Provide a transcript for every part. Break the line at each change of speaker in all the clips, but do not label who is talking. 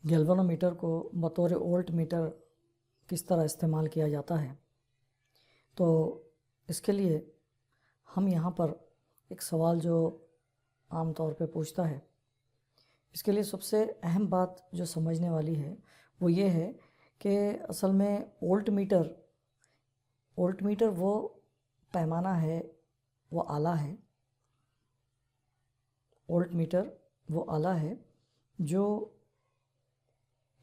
Galvanometer को बतौर volt meter किस तरह इस्तेमाल किया जाता है, तो इसके लिए हम यहाँ पर एक सवाल जो आम तौर पे पूछता है, इसके लिए सबसे अहम बात जो समझने वाली है वो ये है कि असल में वोल्ट मीटर वो पैमाना है, वो आला है। वोल्ट मीटर वो आला है जो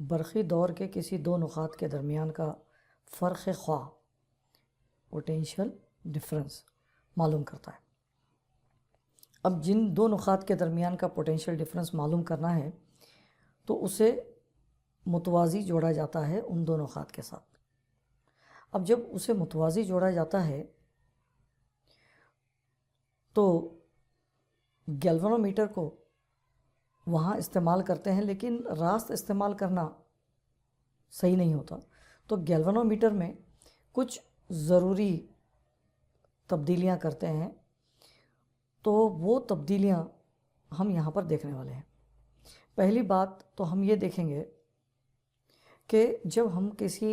बरक़ी दौर के किसी दो नुक़ात के दरमियान का फ़र्क़ ख्वाह पोटेंशियल डिफरेंस मालूम करता है। अब जिन दो नुक़ात के दरमियान का पोटेंशियल डिफरेंस मालूम करना है तो उसे मुतवाज़ी जोड़ा जाता है उन दो नुक़ात के साथ। अब जब उसे मुतवाज़ी जोड़ा जाता है तो गैल्वेनोमीटर को वहाँ इस्तेमाल करते हैं, लेकिन रास्त इस्तेमाल करना सही नहीं होता। तो गैल्वेनोमीटर में कुछ ज़रूरी तब्दीलियाँ करते हैं, तो वो तब्दीलियाँ हम यहाँ पर देखने वाले हैं। पहली बात तो हम ये देखेंगे कि जब हम किसी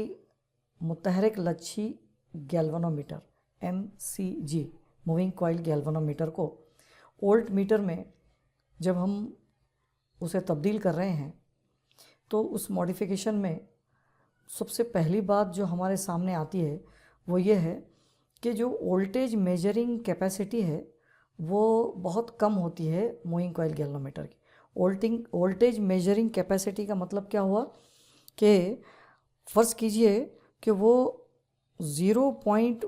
मुतहरिक लच्छी galvanometer MCG moving coil galvanometer को वोल्ट मीटर में जब हम उसे तब्दील कर रहे हैं तो उस मॉडिफिकेशन में सबसे पहली बात जो हमारे सामने आती है वो ये है कि जो वोल्टेज मेजरिंग कैपेसिटी है वो बहुत कम होती है मूविंग कॉइल गैल्वेनोमीटर की। वोल्टेज मेजरिंग कैपेसिटी का मतलब क्या हुआ कि फ़र्ज़ कीजिए कि वो 0.1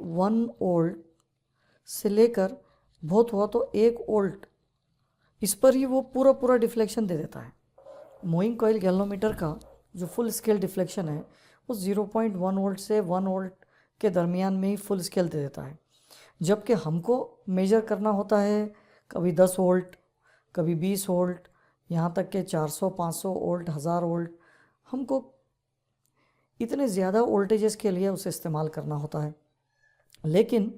वोल्ट से लेकर बहुत हुआ तो 1 वोल्ट, इस पर ही वो पूरा डिफ्लेक्शन दे देता है। मूविंग कॉइल गैल्वेनोमीटर का जो फुल स्केल डिफ्लेक्शन है वो 0.1 वोल्ट से 1 वोल्ट के दरमियान में ही फुल स्केल दे देता है। जबकि हमको मेजर करना होता है कभी 10 वोल्ट, कभी 20 वोल्ट, यहाँ तक के 400-500 वोल्ट, 1000 वोल्ट, हमको इतने ज़्यादा वोल्टेजेस के लिए उसे इस्तेमाल करना होता है। लेकिन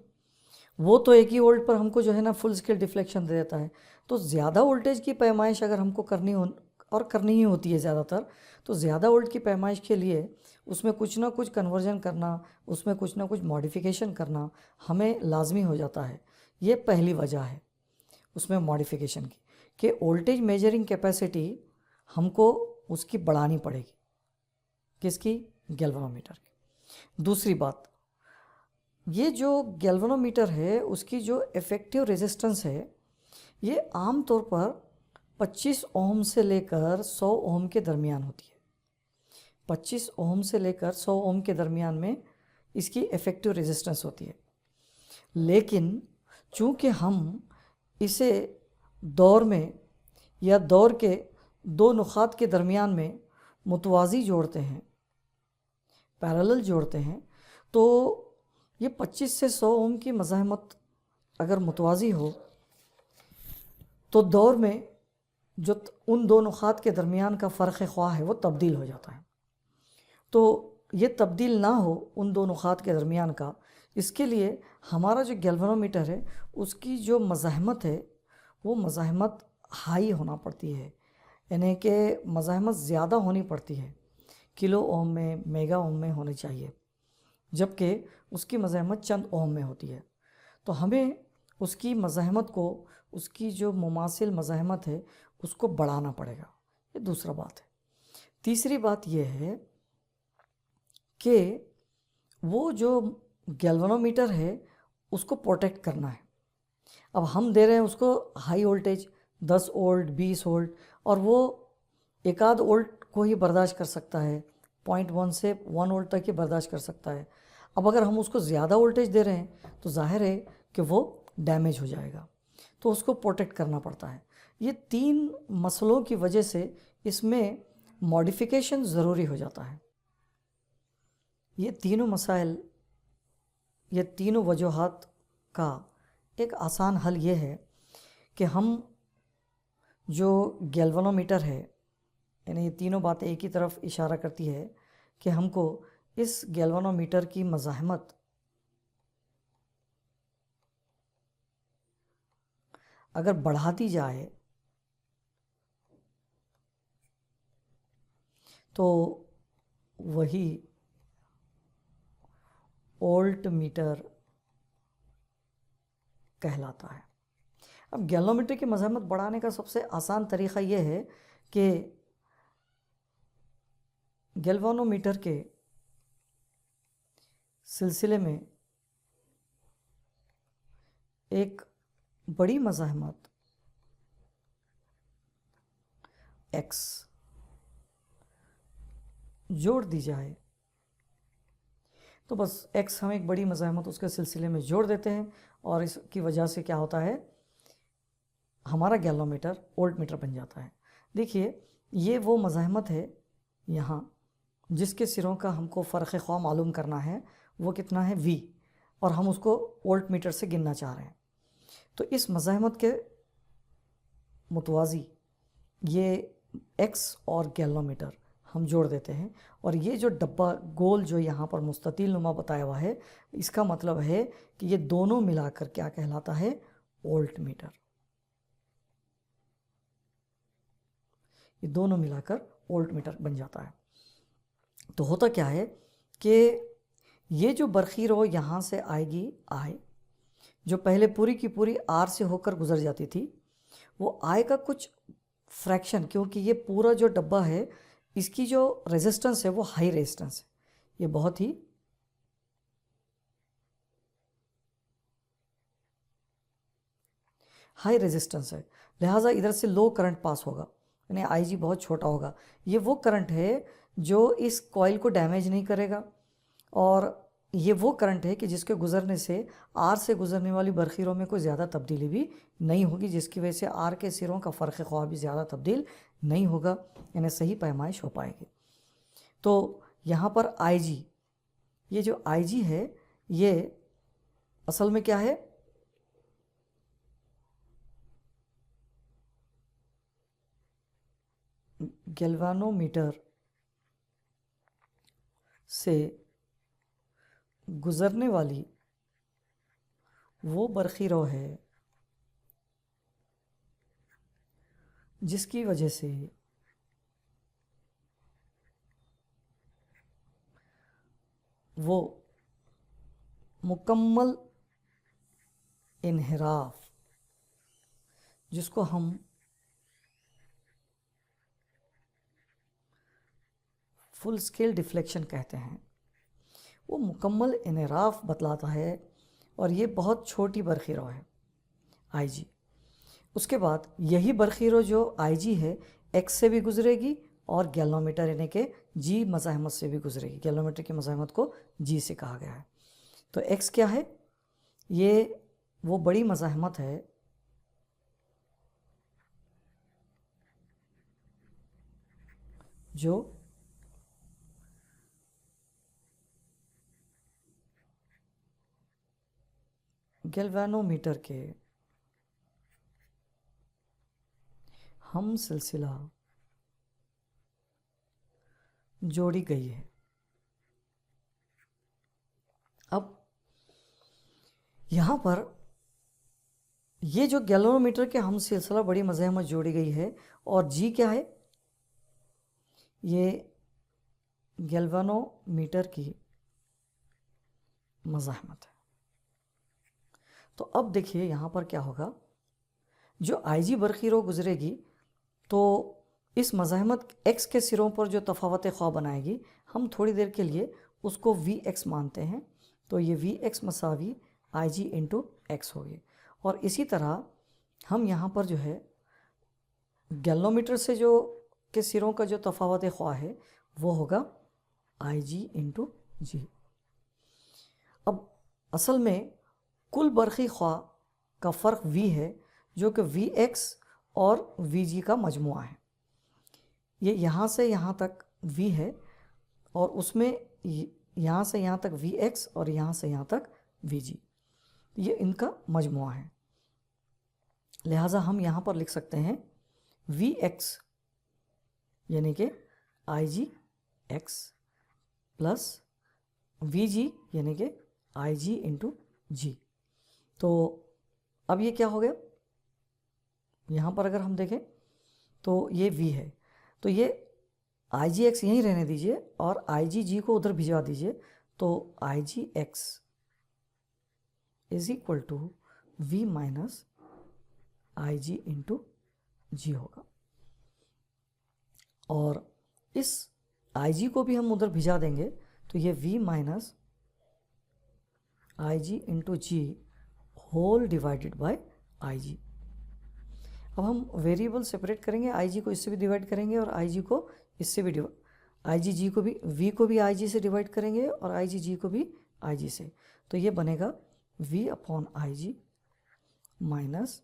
वो तो एक ही वोल्ट पर हमको जो है ना फुल स्केल डिफ्लेक्शन दे देता है। तो ज़्यादा वोल्टेज की पैमाइश अगर हमको करनी ही होती है ज़्यादातर, तो ज़्यादा वोल्ट की पैमाइश के लिए उसमें कुछ ना कुछ कन्वर्जन करना, उसमें कुछ ना कुछ मॉडिफिकेशन करना हमें लाजमी हो जाता है। ये पहली वजह है उसमें मॉडिफिकेशन की कि वोल्टेज मेजरिंग कैपेसिटी हमको उसकी बढ़ानी पड़ेगी। किसकी? गैल्वेनोमीटर की। दूसरी बात, ये जो गैल्वेनोमीटर है उसकी जो इफ़ेक्टिव रेजिस्टेंस है ये आम तौर पर 25 ओम से लेकर 100 ओम के दरमियान होती है। 25 ओम से लेकर 100 ओम के दरमियान में इसकी इफ़ेक्टिव रेजिस्टेंस होती है। लेकिन चूँकि हम इसे दौर में या दौर के दो नुक़ात के दरमियान में मुतवाज़ी जोड़ते हैं, पैरेलल जोड़ते हैं, तो ये 25 से 100 ओम की मज़ाहमत अगर मुतवाज़ी हो तो दौर में जो उन दो नुक़ात के दरमियान का फ़र्क़ ख्वाह है वो तब्दील हो जाता है। तो ये तब्दील ना हो उन दो नुक़ात के दरमियान का, इसके लिए हमारा जो गैल्वेनोमीटर है उसकी जो मज़ाहमत है वो मज़ाहमत हाई होना पड़ती है, यानी कि मज़ाहमत ज़्यादा होनी पड़ती है, किलो ओम में, मेगा ओम में होनी चाहिए, जबकि उसकी मज़ाहमत चंद ओम में होती है। तो हमें उसकी मज़ाहमत को, उसकी जो मुमासिल मज़ाहमत है उसको बढ़ाना पड़ेगा। ये दूसरा बात है। तीसरी बात यह है कि वो जो गैल्वेनोमीटर है उसको प्रोटेक्ट करना है। अब हम दे रहे हैं उसको हाई वोल्टेज 10 वोल्ट, 20 वोल्ट, और वो एक आध वोल्ट को ही बर्दाश्त कर सकता है, 0.1 से 1 वोल्ट तक ही बर्दाश्त कर सकता है। अब अगर हम उसको ज़्यादा वोल्टेज दे रहे हैं तो जाहिर है कि वो डैमेज हो जाएगा, तो उसको प्रोटेक्ट करना पड़ता है। ये 3 मसलों की वजह से इसमें मॉडिफिकेशन ज़रूरी हो जाता है। ये तीनों मसाइल, ये तीनों वजूहात का एक आसान हल ये है कि हम जो गैल्वेनोमीटर है, यानी ये तीनों बातें एक ही तरफ इशारा करती है कि हमको इस गैल्वेनोमीटर की मज़ाहमत अगर बढ़ाती जाए तो वही वोल्ट मीटर कहलाता है। अब गैलोमीटर की मज़ाहमत बढ़ाने का सबसे आसान तरीक़ा यह है कि गैल्वानोमीटर के सिलसिले में एक बड़ी मज़ाहमत x जोड़ दी जाए। तो बस x हम एक बड़ी मज़ाहमत उसके सिलसिले में जोड़ देते हैं और इसकी वजह से क्या होता है, हमारा गैलोमीटर वोल्ट मीटर बन जाता है। देखिए ये वो मज़ाहमत है यहाँ जिसके सिरों का हमको फ़र्क़ ख्वा मालूम करना है, वो कितना है v, और हम उसको वोल्ट मीटर से गिनना चाह रहे हैं। तो इस मज़ाहमत के मुतवाज़ी ये x और गैलोमीटर हम जोड़ देते हैं, और ये जो डब्बा गोल जो यहाँ पर मुस्ततील नुमा बताया हुआ है, इसका मतलब है कि ये दोनों मिलाकर क्या कहलाता है, वोल्ट मीटर। ये दोनों मिलाकर वोल्ट मीटर बन जाता है। तो होता क्या है कि ये जो बरखी रो यहाँ से आएगी I, जो पहले पूरी की पूरी R से होकर गुजर जाती थी, वो I का कुछ फ्रैक्शन, क्योंकि ये पूरा जो डब्बा है इसकी जो रेजिस्टेंस है वो हाई रेजिस्टेंस है, ये बहुत ही हाई रेजिस्टेंस है, लिहाजा इधर से लो करंट पास होगा, यानी IG बहुत छोटा होगा। ये वो करंट है जो इस कॉइल को डैमेज नहीं करेगा, और ये वो करंट है कि जिसके गुजरने से R से गुजरने वाली बरखीरों में कोई ज़्यादा तब्दीली भी नहीं होगी, जिसकी वजह से R के सिरों का फ़र्क़ ख्वा भी ज़्यादा तब्दील नहीं होगा, यानी सही पैमाइश हो पाएगी। तो यहाँ पर IG, ये जो IG है ये असल में क्या है, गैल्वानोमीटर से गुज़रने वाली वो बरखीरो है जिसकी वजह से वो मुकम्मल इन्हिराफ, जिसको हम फुल स्केल डिफ्लेक्शन कहते हैं, वो मुकम्मल इन्हिराफ बतलाता है, और ये बहुत छोटी बरखीरो है IG। उसके बाद यही बरखीरो जो IG है X से भी गुजरेगी और गैलोमीटर यानी कि G मज़ाहमत से भी गुजरेगी। गैलोमीटर की मज़ाहमत को G से कहा गया है। तो X क्या है, ये वो बड़ी मज़ाहमत है जो गैल्वानोमीटर के हम सिलसिला जोड़ी गई है। अब यहाँ पर ये जो गैल्वानोमीटर के हम सिलसिला बड़ी मज़ाहमत जोड़ी गई है, और G क्या है, ये गैल्वानोमीटर की मज़ाहमत है। तो अब देखिए यहाँ पर क्या होगा, जो IG बरखीरो गुजरेगी तो इस मज़ाहमत X के सिरों पर जो तफावत ख्वा बनाएगी, हम थोड़ी देर के लिए उसको Vx मानते हैं। तो ये Vx मसावी IG इंटू X होगी, और इसी तरह हम यहाँ पर जो है गैल्वानोमीटर से जो के सिरों का जो तफावत ख्वा है वो होगा IG इंटू G। अब असल में कुल बरखी ख्वा का फ़र्क V है, जो कि Vx और Vg का मजमुआ है। ये यहाँ से यहाँ तक V है, और उसमें यहाँ से यहाँ तक Vx और यहाँ से यहाँ तक Vg, ये इनका मजमुआ है। लिहाजा हम यहाँ पर लिख सकते हैं Vx यानी कि IgX प्लस Vg यानी कि Ig इंटू G। तो अब ये क्या हो गया, यहाँ पर अगर हम देखें तो ये V है, तो ये आई जी एक्स यहीं रहने दीजिए और आई जी जी को उधर भिजवा दीजिए, तो I G X is equal to V minus I G into G होगा। और इस आई जी को भी हम उधर भिजा देंगे, तो ये V minus I G into G whole divided by I G. अब हम वेरिएबल सेपरेट करेंगे, आई जी को इससे भी डिवाइड करेंगे और आई जी को इससे भी आई जी जी को भी वी को भी आई जी से डिवाइड करेंगे और आई जी जी को भी आई जी से। तो ये बनेगा V upon I G minus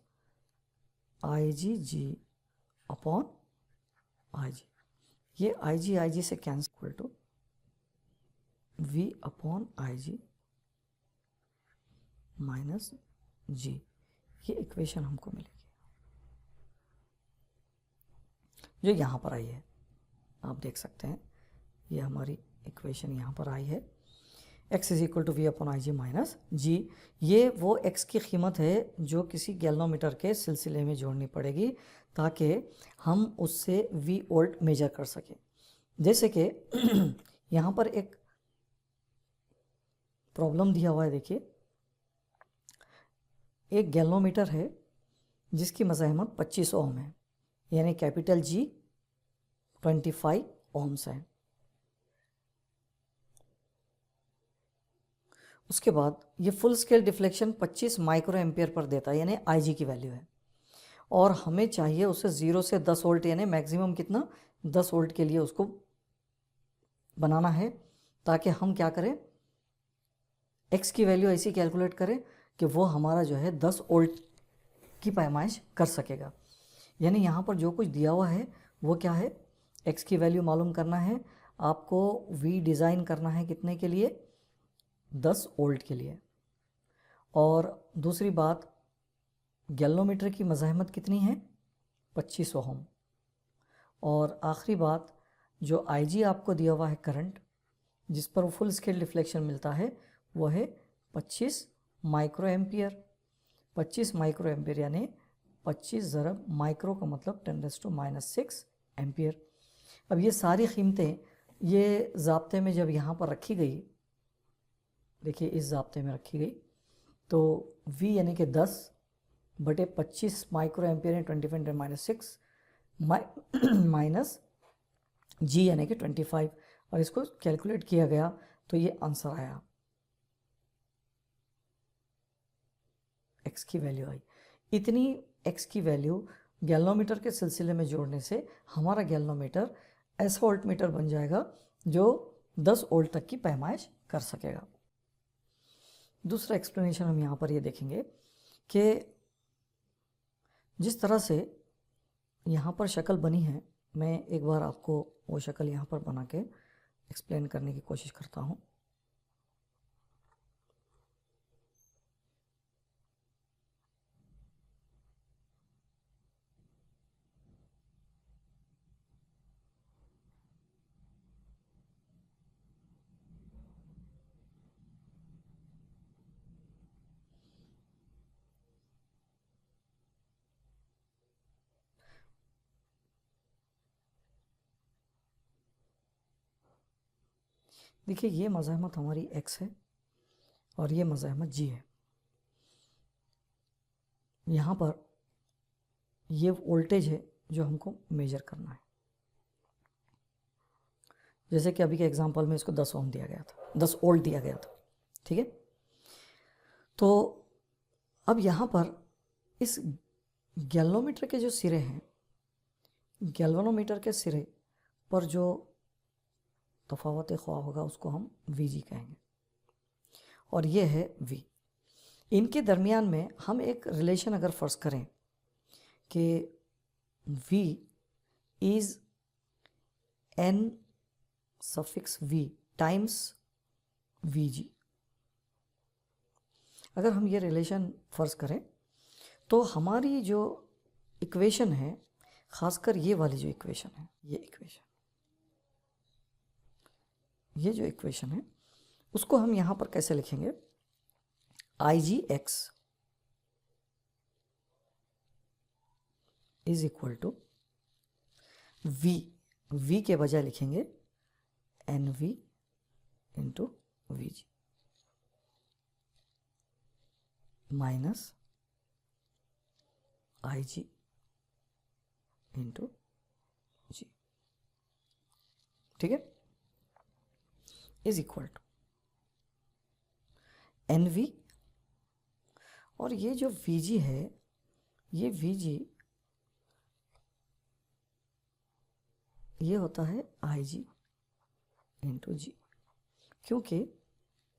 I G G upon I G. ये आई जी से cancel equal to V upon I G minus G. ये इक्वेशन हमको मिलेगी जो यहाँ पर आई है। आप देख सकते हैं ये हमारी इक्वेशन यहाँ पर आई है, x is equal to V upon I G minus G. ये वो x की कीमत है जो किसी गैल्वेनोमीटर के सिलसिले में जोड़नी पड़ेगी ताकि हम उससे v वोल्ट मेजर कर सकें। जैसे कि यहाँ पर एक प्रॉब्लम दिया हुआ है, देखिए एक गैल्वेनोमीटर है जिसकी मज़ाहमत 25 ओम है, यानी कैपिटल G 25 ओम्स है। उसके बाद ये full scale deflection 25 micro ampere per देता है, यानी IG की वैल्यू है। और हमें चाहिए उसे 0 से 10 वोल्ट यानी मैक्सिमम कितना 10 वोल्ट के लिए उसको बनाना है, ताकि हम क्या करें x की वैल्यू ऐसी कैलकुलेट करें कि वो हमारा जो है 10 वोल्ट की पैमाइश कर सकेगा। यानी यहाँ पर जो कुछ दिया हुआ है वो क्या है, x की वैल्यू मालूम करना है आपको, v डिज़ाइन करना है कितने के लिए 10 वोल्ट के लिए। और दूसरी बात गैल्वेनोमीटर की मज़ाहमत कितनी है 25 ओम। और आखिरी बात जो IG आपको दिया हुआ है करंट जिस पर वो फुल स्केल डिफ्लेक्शन मिलता है वो है 25 माइक्रो एम्पियर। 25 माइक्रो एम्पियर यानी 25 ज़रब माइक्रो का मतलब 10⁻⁻⁶ एम्पियर। अब ये सारी कीमतें ये ज़ाब्ते में जब यहाँ पर रखी गई, देखिए इस ज़ाब्ते में रखी गई, तो V यानी कि 10 बटे 25 माइक्रो एम्पियर यानी 10⁻⁻⁶ माइनस G यानी कि 25, और इसको कैलकुलेट किया गया तो ये आंसर आया, x की वैल्यू आई। इतनी x की वैल्यू गैल्वेनोमीटर के सिलसिले में जोड़ने से हमारा गैल्वेनोमीटर ऐसा वोल्टमीटर बन जाएगा जो 10 वोल्ट तक की पैमाइश कर सकेगा। दूसरा एक्सप्लेनेशन हम यहाँ पर ये देखेंगे कि जिस तरह से यहाँ पर शक्ल बनी है, मैं एक बार आपको वो शक्ल यहाँ पर बना के एक्सप्लेन करने की कोशिश करता हूँ। देखिए ये मज़ाहमत हमारी x है और ये मज़ाहमत g है। यहाँ पर ये वोल्टेज है जो हमको मेजर करना है। जैसे कि अभी के एग्जांपल में इसको 10 ओम दिया गया था, 10 वोल्ट दिया गया था, ठीक है। तो अब यहाँ पर इस गैल्वेनोमीटर के जो सिरे हैं, गैल्वेनोमीटर के सिरे पर जो तफावत ख्वाह होगा उसको हम VG कहेंगे और ये है V। इनके दरमियान में हम एक रिलेशन अगर फ़र्ज़ करें कि V is N suffix V times VG, अगर हम ये रिलेशन फ़र्ज़ करें तो हमारी जो इक्वेशन है, ख़ासकर ये वाली जो इक्वेशन है, ये जो इक्वेशन है उसको हम यहाँ पर कैसे लिखेंगे, IGX is equal to V V के बजाय लिखेंगे NV into VG minus IG into G, ठीक है, इज इक्वल टू NV, और ये जो VG है, ये VG ये होता है IG इंटू G, क्योंकि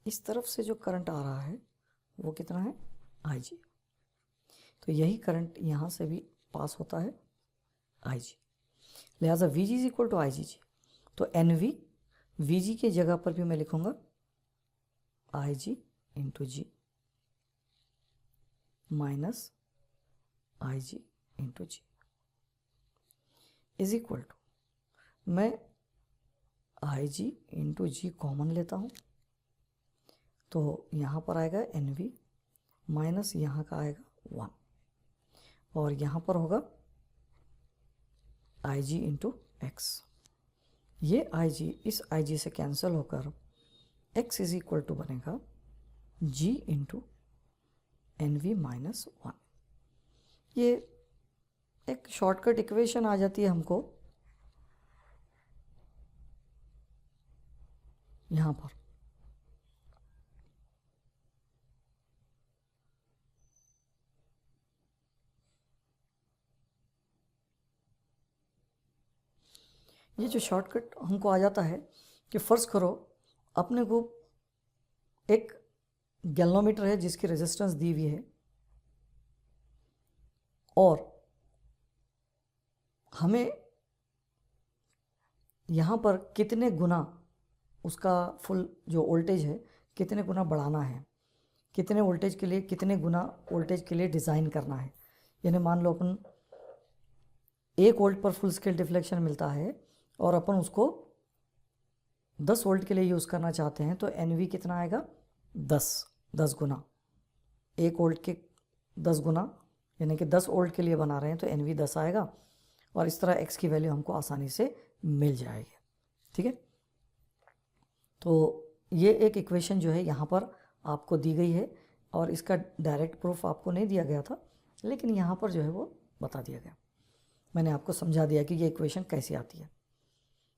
इस तरफ से जो करंट आ रहा है वो कितना है IG, तो यही करंट यहाँ से भी पास होता है IG, लिहाजा VG is equal to IGG। तो NV VG के जगह पर भी मैं लिखूंगा IG into G minus IG into G is equal to, मैं IG इंटू G कॉमन लेता हूँ, तो यहाँ पर आएगा NV माइनस यहाँ का आएगा 1, और यहाँ पर होगा IG इंटू X। ये IG इस IG से कैंसिल होकर X इज इक्वल टू बनेगा G इंटू NV माइनस 1। ये एक शॉर्टकट इक्वेशन आ जाती है हमको यहाँ पर। ये जो शॉर्टकट हमको आ जाता है कि फ़र्ज़ करो अपने को एक गैल्वेनोमीटर है जिसकी रेजिस्टेंस दी हुई है, और हमें यहाँ पर कितने गुना उसका फुल जो वोल्टेज है कितने गुना बढ़ाना है, कितने वोल्टेज के लिए कितने गुना वोल्टेज के लिए डिज़ाइन करना है। यानी मान लो अपन 1 वोल्ट पर फुल स्केल डिफ्लेक्शन मिलता है और अपन उसको 10 वोल्ट के लिए यूज़ करना चाहते हैं, तो NV कितना आएगा 10 गुना, 1 वोल्ट के 10 गुना, यानी कि 10 वोल्ट के लिए बना रहे हैं तो NV 10 आएगा, और इस तरह X की वैल्यू हमको आसानी से मिल जाएगी, ठीक है। तो ये एक इक्वेशन जो है यहाँ पर आपको दी गई है, और इसका डायरेक्ट प्रूफ आपको नहीं दिया गया था, लेकिन यहाँ पर जो है वो बता दिया गया, मैंने आपको समझा दिया कि ये इक्वेशन कैसे आती है।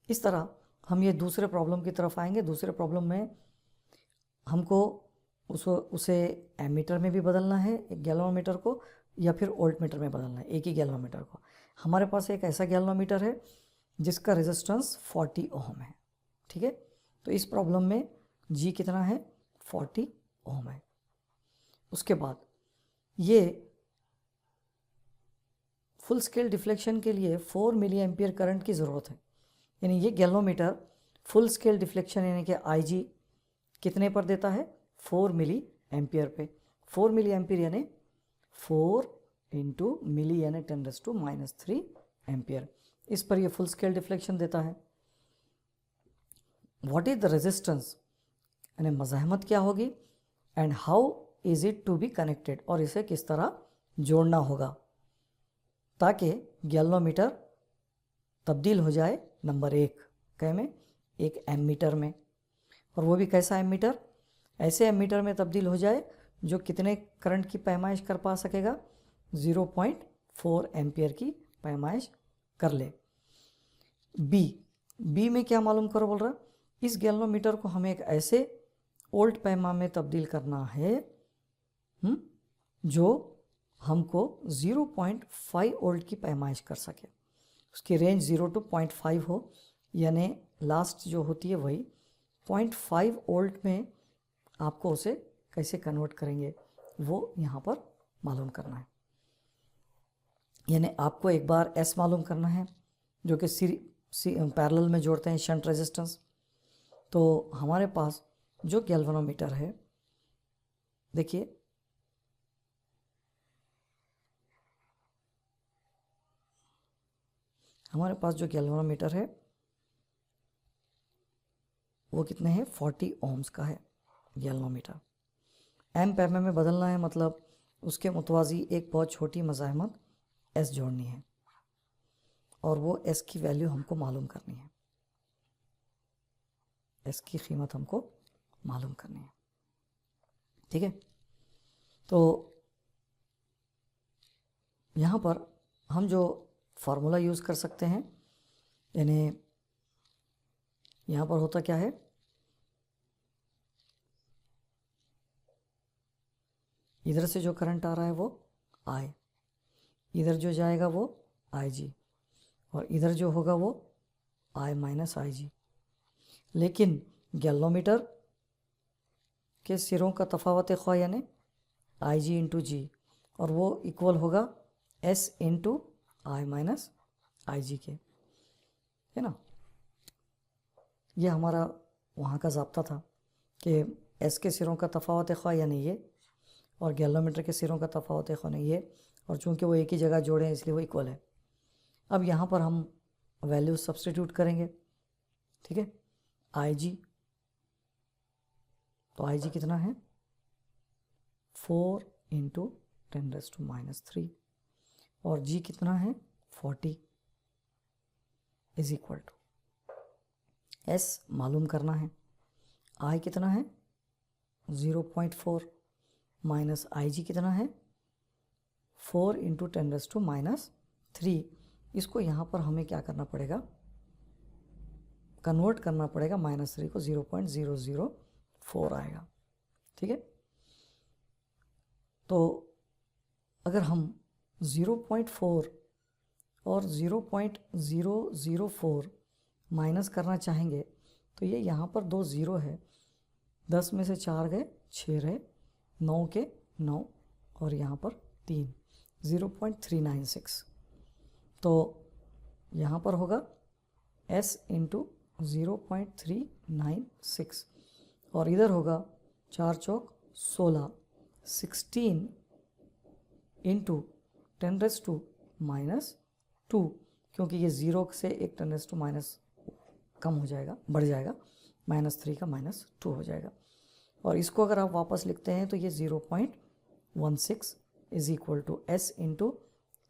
इस तरह हम ये दूसरे प्रॉब्लम की तरफ आएंगे। दूसरे प्रॉब्लम में हमको उसे एमीटर में भी बदलना है, एक गैल्वेनोमीटर को, या फिर वोल्टमीटर में बदलना है, एक ही गैल्वेनोमीटर को। हमारे पास एक ऐसा गैल्वेनोमीटर है जिसका रेजिस्टेंस 40 ओम है, ठीक है। तो इस प्रॉब्लम में G कितना है 40 ओम है। उसके बाद ये फुल स्केल डिफ्लेक्शन के लिए 4 मिली एम्पियर करंट की ज़रूरत है, यानी ये गैल्वेनोमीटर फुल स्केल डिफ्लेक्शन यानी कि IG कितने पर देता है 4 मिली एम्पियर पे। 4 मिली एम्पियर यानी 4 इंटू मिली यानी 10⁻³ एम्पियर, इस पर ये फुल स्केल डिफ्लेक्शन देता है। व्हाट इज द रेजिस्टेंस, यानी मज़ाहमत क्या होगी, and how is it to be connected, और इसे किस तरह जोड़ना होगा ताकि गैल्वेनोमीटर तब्दील हो जाए नंबर 1 कै में, एक एमीटर में, और वो भी कैसा एमीटर, ऐसे एमीटर में तब्दील हो जाए जो कितने करंट की पैमाइश कर पा सकेगा 0.4 एम्पियर की पैमाइश कर ले। बी में क्या मालूम करो बोल रहा, इस गैल्वेनोमीटर को हमें एक ऐसे वोल्ट पैमाने में तब्दील करना है जो हमको 0.5 वोल्ट की पैमाइश कर सके, उसकी रेंज 0 to 0.5 हो, यानी लास्ट जो होती है वही 0.5 वोल्ट में आपको उसे कैसे कन्वर्ट करेंगे वो यहाँ पर मालूम करना है। यानी आपको एक बार S मालूम करना है जो कि पैरेलल में जोड़ते हैं शंट रेजिस्टेंस। तो हमारे पास जो गैल्वेनोमीटर है, देखिए हमारे पास जो गैल्वेनोमीटर है वो कितने हैं 40 ओम्स का है गैल्वेनोमीटर। एम्प mm में बदलना है, मतलब उसके मुतवाज़ी एक बहुत छोटी मज़ाहमत S जोड़नी है। और वो S की वैल्यू हमको मालूम करनी है, S की कीमत हमको मालूम करनी है। ठीक है, तो यहाँ पर हम जो फार्मूला यूज़ कर सकते हैं, यानी यहाँ पर होता क्या है, इधर से जो करंट आ रहा है वो I, इधर जो जाएगा वो IG, और इधर जो होगा वो I माइनस IG। लेकिन गैल्वेनोमीटर के सिरों का तफावत ख्वा यानी IG इंटू जी, और वो इक्वल होगा S into I minus IG के, है ना। ये हमारा वहाँ का ज़ाब्ता था कि S के सिरों का तफावत ख्वा यानी ये, और गैल्वेनोमीटर के सिरों का तफावत ख्वा यानी ये, और चूँकि वो एक ही जगह जोड़े हैं इसलिए वो इक्वल है। अब यहाँ पर हम वैल्यू सब्स्टिट्यूट करेंगे। ठीक है, IG, तो IG कितना है 4 इंटू 10⁻³ और G कितना है 40 इज इक्वल टू S मालूम करना है, I कितना है 0.4 माइनस IG कितना है 4 इंटू 10⁻³। इसको यहाँ पर हमें क्या करना पड़ेगा, कन्वर्ट करना पड़ेगा, -3 को 0.004 आएगा। ठीक है, तो अगर हम 0.4 और 0.004 माइनस करना चाहेंगे तो ये यहाँ पर 2 ज़ीरो है, 10 में से 4 गए 6 रहे, 9 के 9 और यहाँ पर 3, 0.396। तो यहाँ पर होगा S इंटू 0.396 और इधर होगा 4 चौक 16, 16 इंटू 10⁻², क्योंकि ये 0 से एक 10⁻⁻ कम हो जाएगा, बढ़ जाएगा, -3 का -2 हो जाएगा। और इसको अगर आप वापस लिखते हैं तो ये 0.16 is equal to S into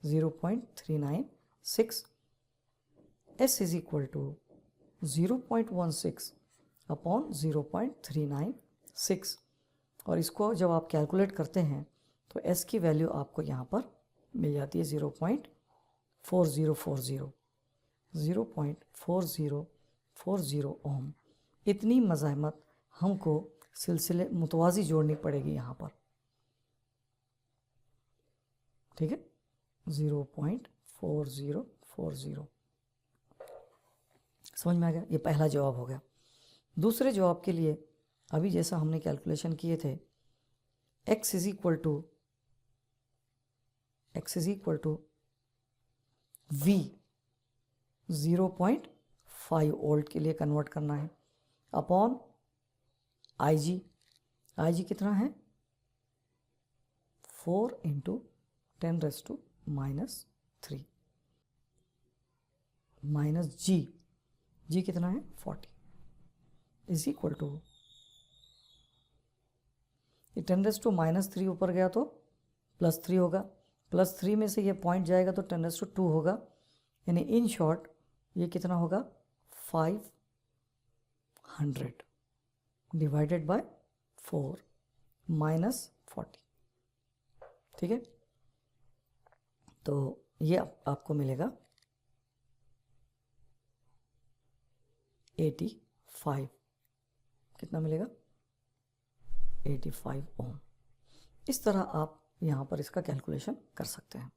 0.396। S is equal to 0.16 upon 0.396, और इसको जब आप कैलकुलेट करते हैं तो S की वैल्यू आपको यहाँ पर मिल जाती है 0.4040, 0.4040 ओम। इतनी मज़ाहमत हमको सिलसिले मुतवाज़ी जोड़नी पड़ेगी यहाँ पर। ठीक है, 0.4040 समझ में आ गया। ये पहला जवाब हो गया। दूसरे जवाब के लिए अभी जैसा हमने कैलकुलेशन किए थे, x is equal to v 0.5 volt के लिए कन्वर्ट करना है अपॉन IG कितना है 4 इंटू 10⁻³ माइनस G कितना है 40 इज इक्वल टू 10⁻³ ऊपर गया तो +3 होगा, +3 में से ये पॉइंट जाएगा तो 10⁻² होगा, यानी इन शॉर्ट ये कितना होगा 500 डिवाइडेड बाय 4 माइनस 40। ठीक है, तो ये आपको मिलेगा 85, कितना मिलेगा 85 ओम। इस तरह आप यहाँ पर इसका कैलकुलेशन कर सकते हैं।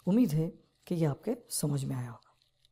उम्मीद है कि ये आपके समझ में आया होगा।